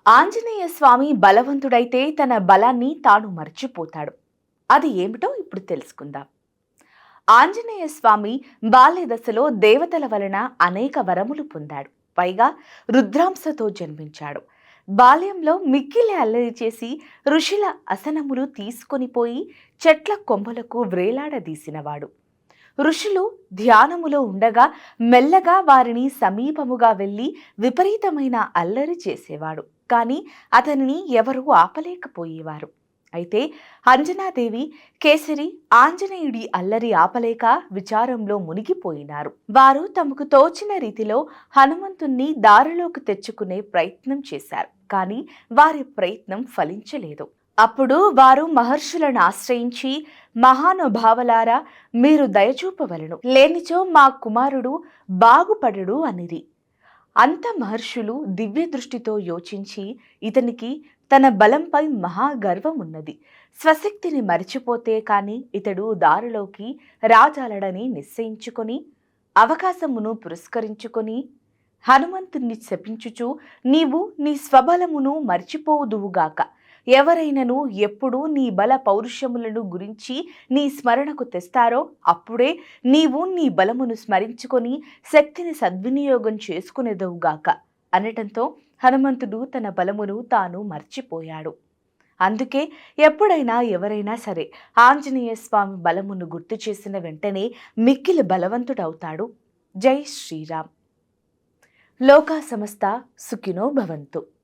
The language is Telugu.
ఆంజనేయ స్వామి బలవంతుడైతే తన బలాన్ని తాను మర్చిపోతాడు. అది ఏమిటో ఇప్పుడు తెలుసుకుందాం. ఆంజనేయ స్వామి బాల్య దశలో దేవతల వలన అనేక వరములు పొందాడు. పైగా రుద్రాంశతో జన్మించాడు. బాల్యంలో మిక్కిలి అల్లరి చేసి ఋషుల అసనములు తీసుకొని పోయి చెట్ల కొమ్మలకు వ్రేలాడదీసినవాడు. ఋషులు ధ్యానములో ఉండగా మెల్లగా వారిని సమీపముగా వెళ్ళి విపరీతమైన అల్లరి చేసేవాడు. కానీ అతనిని ఎవరూ ఆపలేకపోయేవారు. అయితే అంజనాదేవి, కేసరి ఆంజనేయుడి అల్లరి ఆపలేక విచారంలో మునిగిపోయినారు. వారు తమకు తోచిన రీతిలో హనుమంతుణ్ణి దారిలోకి తెచ్చుకునే ప్రయత్నం చేశారు. కానీ వారి ప్రయత్నం ఫలించలేదు. అప్పుడు వారు మహర్షులను ఆశ్రయించి, మహానుభావలారా, మీరు దయచూపవలను, లేనిచో మా కుమారుడు బాగుపడడు అనిరి. అంత మహర్షులు దివ్య దృష్టితో యోచించి, ఇతనికి తన బలంపై మహాగర్వమున్నది, స్వశక్తిని మరిచిపోతే కాని ఇతడు దారిలోకి రాజాలడని నిశ్చయించుకొని అవకాశమును పురస్కరించుకొని హనుమంతుణ్ణి శపించుచు, నీవు నీ స్వబలమును మరిచిపోవుదువుగాక, ఎవరైనను ఎప్పుడు నీ బల పౌరుషములను గురించి నీ స్మరణకు తెస్తారో అప్పుడే నీవు నీ బలమును స్మరించుకొని శక్తిని సద్వినియోగం చేసుకునేదవుగాక అనటంతో హనుమంతుడు తన బలమును తాను మర్చిపోయాడు. అందుకే ఎప్పుడైనా ఎవరైనా సరే ఆంజనేయ స్వామి బలమును గుర్తు చేసిన వెంటనే మిక్కిలి బలవంతుడవుతాడు. జై శ్రీరామ్. లోకా సమస్త సుఖినో భవంతు.